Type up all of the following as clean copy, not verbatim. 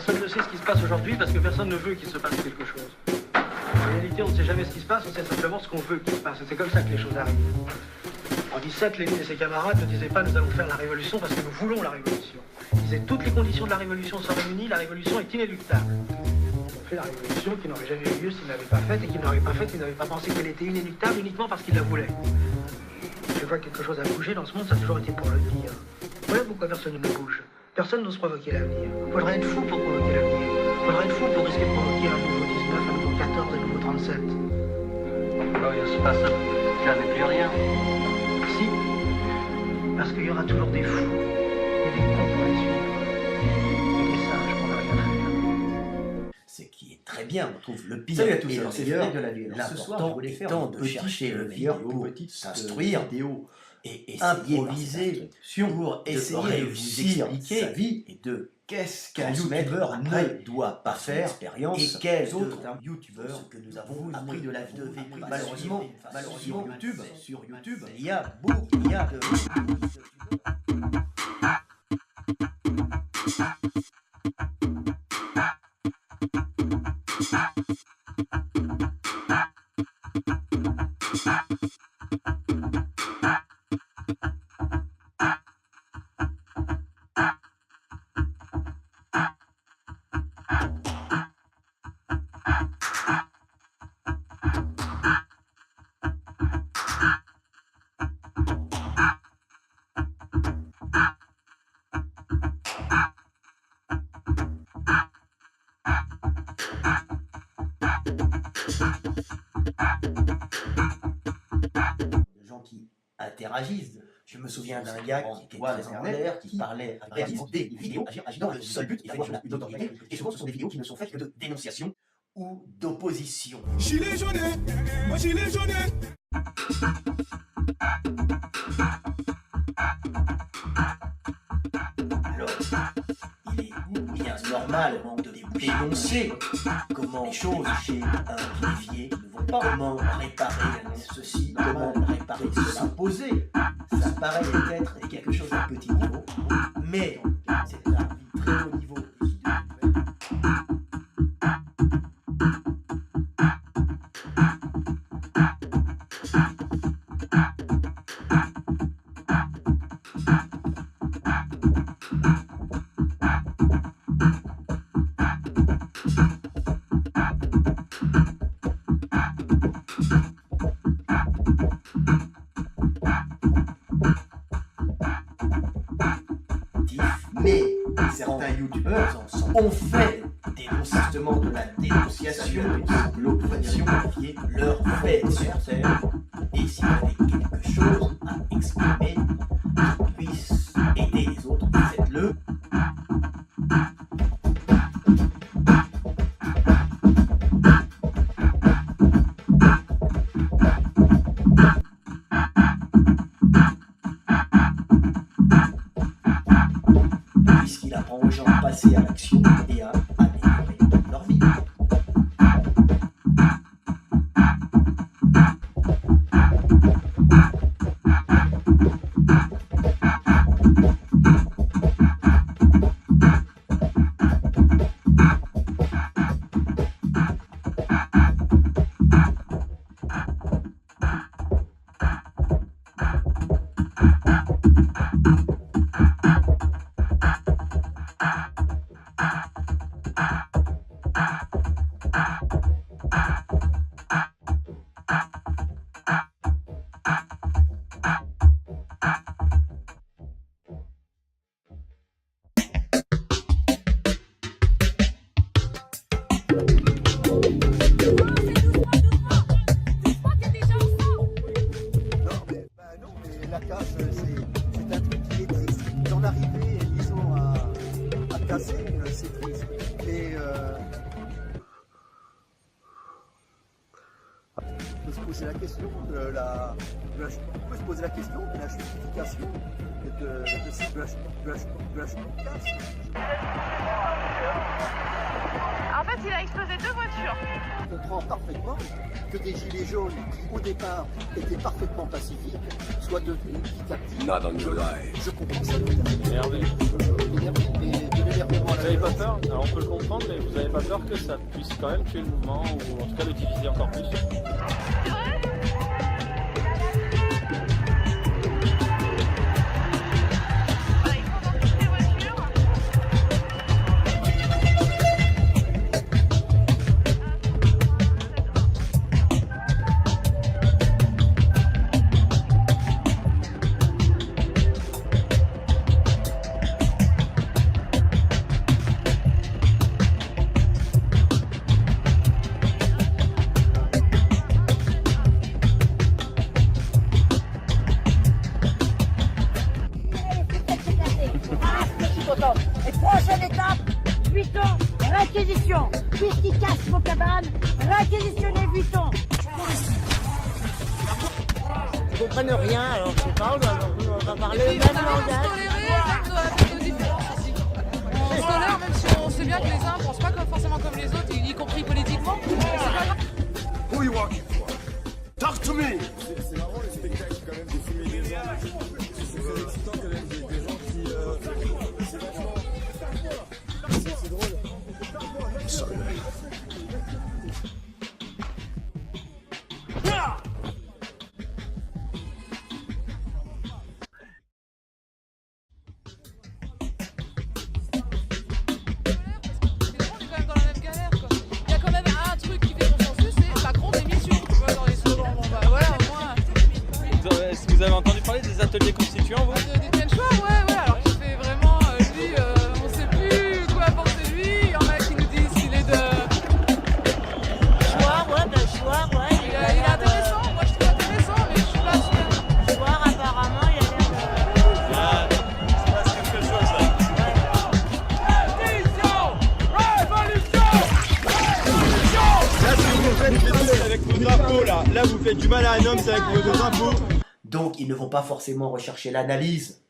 Personne ne sait ce qui se passe aujourd'hui parce que personne ne veut qu'il se passe quelque chose. En réalité, on ne sait jamais ce qui se passe, on sait simplement ce qu'on veut qu'il se passe. Et c'est comme ça que les choses arrivent. En 17, Lénine et ses camarades ne disaient pas « nous allons faire la révolution parce que nous voulons la révolution ». Ils disaient « toutes les conditions de la révolution sont réunies, la révolution est inéluctable ». Ils ont fait la révolution qui n'aurait jamais eu lieu s'ils ne l'avaient pas faite et qu'ils n'auraient pas faite, ils n'avaient pas pensé qu'elle était inéluctable uniquement parce qu'ils la voulaient. Je vois que quelque chose a bougé dans ce monde, ça a toujours été pour le dire. Voilà pourquoi personne ne bouge. Personne n'ose provoquer l'avenir. Il faudrait être fou pour provoquer l'avenir. Il faudrait être fou pour risquer de provoquer un nouveau 19, un nouveau 14, un nouveau 37. Oh, il se passe jamais plus rien. Si, parce qu'il y aura toujours des fous et des cons pour les suivre. Et des sages pour ne rien faire. Ce qui est très bien, on trouve le pire. Salut à tous, et le alors c'est meilleur. Frédéric Delavier. Alors, ce soir, je L'important voulais faire étant une de chercher le meilleur pour s'instruire vidéo et essayer improviser pour essayer de vous réussir expliquer sa vie et de qu'est-ce qu'un transmettre youtubeur après ne doit pas faire expérience et quels autres autres youtubeurs que nous avons vous appris de la vie. Malheureusement, sur YouTube, il y a beaucoup, il y a de gens qui interagissent. Je me souviens d'un gars qui était très en l'air, qui parlait avec des vidéos, dont le seul but est d'avoir une notoriété. Et souvent, ce sont des vidéos qui ne sont faites que de dénonciation ou d'opposition. Gilet jaune, moi gilet jaune. Alors, il est bien normal de dénoncer comment les choses chez un Olivier ne vont pas, comment réparer ceci, comment réparer cela, s'imposer. Ça paraît être quelque chose d'un petit niveau, mais c'est un très haut niveau. Mais certains youtubeurs ont fait justement de la dénonciation et de l'opposition leur fait sur terre. Et s'il y avait quelque chose à exprimer qui puisse aider les autres, faites-le. Puisqu'il apprend aux gens à passer à l'action et à améliorer leur vie. La casse, c'est un truc qui est triste. D'en arriver, disons, à casser, c'est triste. Mais on peut se poser la question de la justification de la casse. En fait, il a explosé deux voitures. On comprend parfaitement que des gilets jaunes qui, au départ, étaient parfaitement pacifiques, soient devenus petit à petit. Not on your life. Je comprends ça. Énervé. De l'énervement à la violence. peur. Alors on peut le comprendre, mais vous n'avez pas peur que ça puisse quand même tuer le mouvement ou en tout cas le diviser encore plus? Et prochaine étape, Vuitton, réquisition. Puisqu'il casse vos cabanes, réquisitionnez Vuitton. Ils ne comprennent rien, alors je sais pas, on va parler le même langage. On se tolère même si on sait bien que les uns ne pensent pas forcément comme les autres, y compris politiquement. Who you walking for? Talk to me! C'est marrant le spectacle quand même de filmer des gens. C'est excitant quand même des gens qui... c'est vachement... C'est drôle. Vous avez entendu parler des ateliers constituants, vous? D'Étienne Chouard, ouais, alors qu'il fait vraiment, lui, on sait plus quoi penser de lui. Il y en a qui nous disent qu'il est de... Chouard, ouais. Il est intéressant, moi je trouve intéressant, mais je suis pas sûre. Chouard, apparemment, il a l'air de... Ah, il se passe quelque chose là. Avec vos drapeaux là vous faites du mal à un homme, c'est avec vos drapeaux. Donc ils ne vont pas forcément rechercher l'analyse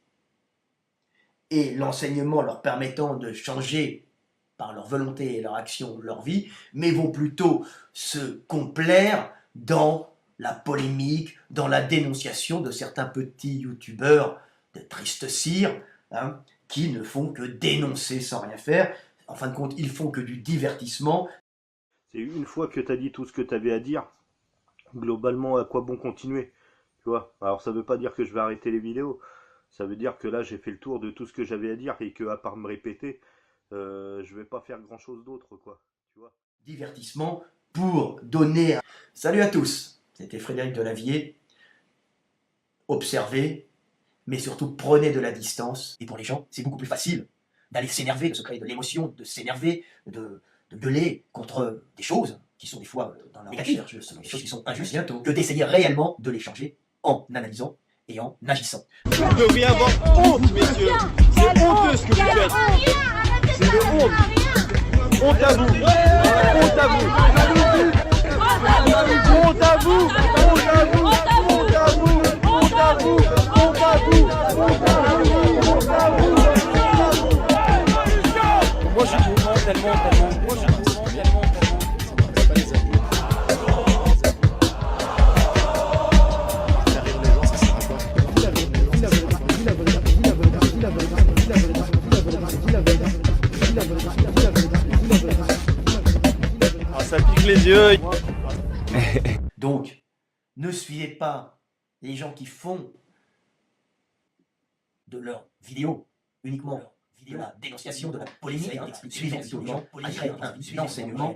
et l'enseignement leur permettant de changer par leur volonté et leur action leur vie, mais vont plutôt se complaire dans la polémique, dans la dénonciation de certains petits youtubeurs de triste cire, hein, qui ne font que dénoncer sans rien faire. En fin de compte, ils font que du divertissement. C'est une fois que tu as dit tout ce que tu avais à dire, globalement, à quoi bon continuer? Tu vois? Alors ça veut pas dire que je vais arrêter les vidéos, ça veut dire que là j'ai fait le tour de tout ce que j'avais à dire et que à part me répéter, je vais pas faire grand chose d'autre, quoi. Tu vois? Divertissement pour donner... Salut à tous, c'était Frédéric Delavier. Observez, mais surtout prenez de la distance. Et pour les gens, c'est beaucoup plus facile d'aller s'énerver, de se créer de l'émotion, de s'énerver, de gueuler contre des choses qui sont des fois dans la recherche, des choses qui sont injustes, que d'essayer réellement de les changer en analysant et en agissant. Vous devriez avoir honte, messieurs. C'est honteux ce que vous faites. C'est de honte. Honte à vous. Honte à vous. Honte à vous. Honte à vous. Honte à vous. Honte à vous. Honte à vous. Honte à vous. Moi je suis mouvement tellement. Moi je suis mouvement tellement. C'est pas les amis. Ah, ça pique les yeux. Donc, ne suivez pas les gens qui font de leurs vidéos uniquement de la dénonciation, de la polémique. Suivez plutôt les gens après un enseignement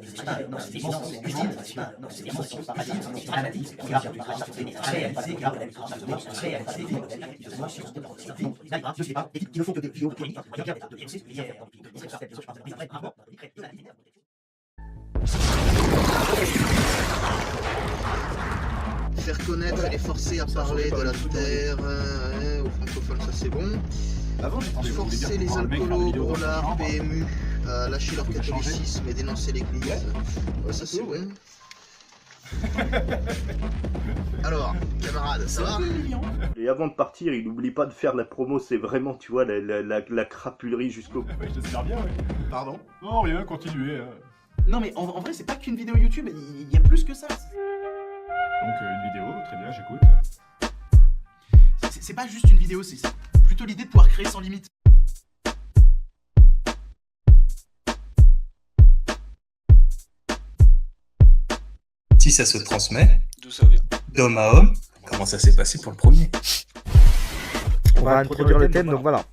Faire connaître et les forcer à parler de la terre aux francophones, ça c'est bon. Forcer les alcoolos, brûlards, PMU à lâcher leur catholicisme et dénoncer l'église, ça c'est bon. Alors, camarades, ça va? Et avant de partir, il n'oublie pas de faire la promo, c'est vraiment, tu vois, la crapulerie jusqu'au bout. Ouais, je t'espère bien, ouais. Pardon? Non, rien, continuez. Non mais en vrai c'est pas qu'une vidéo YouTube, il y a plus que ça. Donc, une vidéo, très bien, j'écoute. C'est pas juste une vidéo, c'est plutôt l'idée de pouvoir créer sans limite. Si ça se transmet, d'où ça vient. d'homme à homme, comment ça s'est passé pour le premier? On va introduire le thème, donc voilà.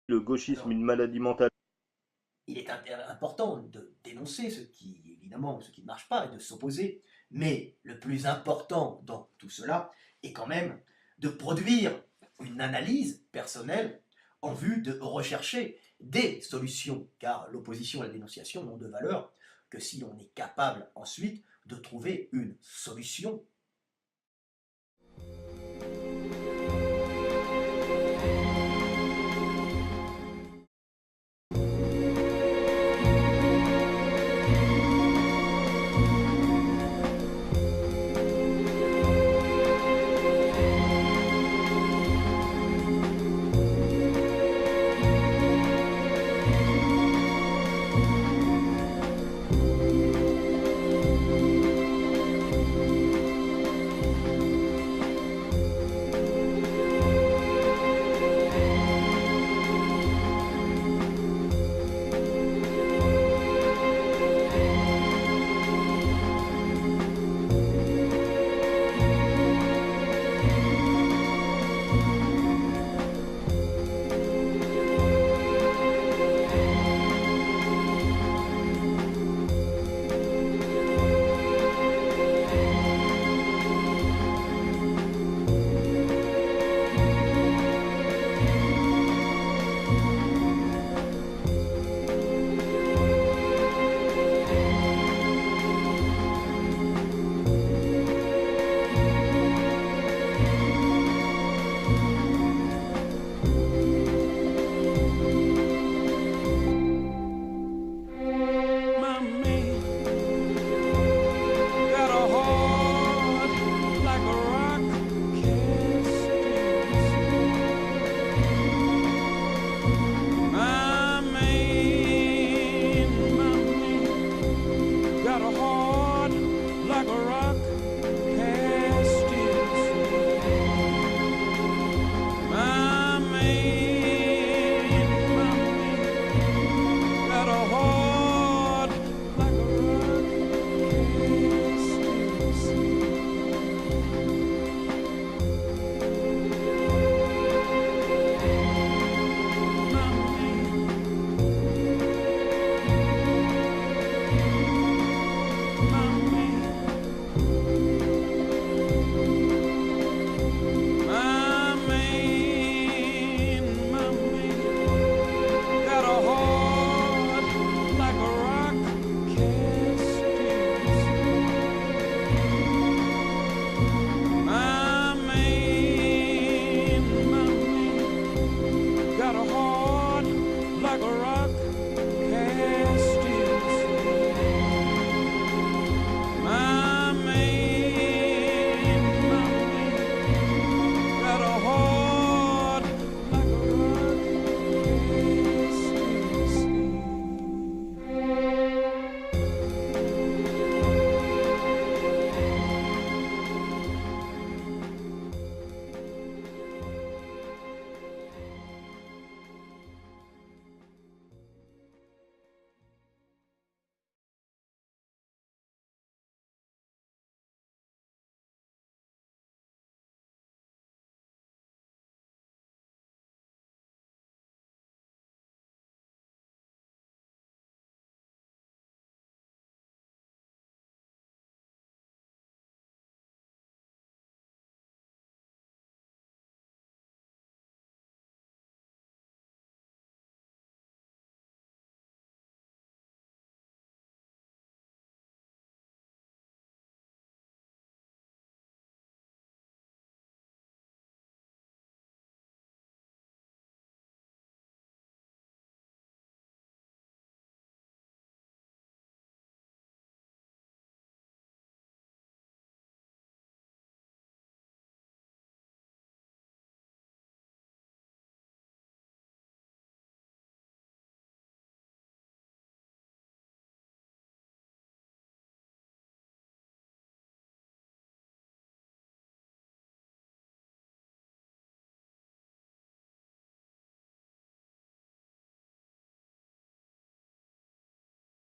Le gauchisme, une maladie mentale. Il est important de dénoncer ce qui, évidemment, ce qui ne marche pas et de s'opposer. Mais le plus important dans tout cela est quand même de produire une analyse personnelle en vue de rechercher des solutions. Car l'opposition et la dénonciation n'ont de valeur que si l'on est capable ensuite de trouver une solution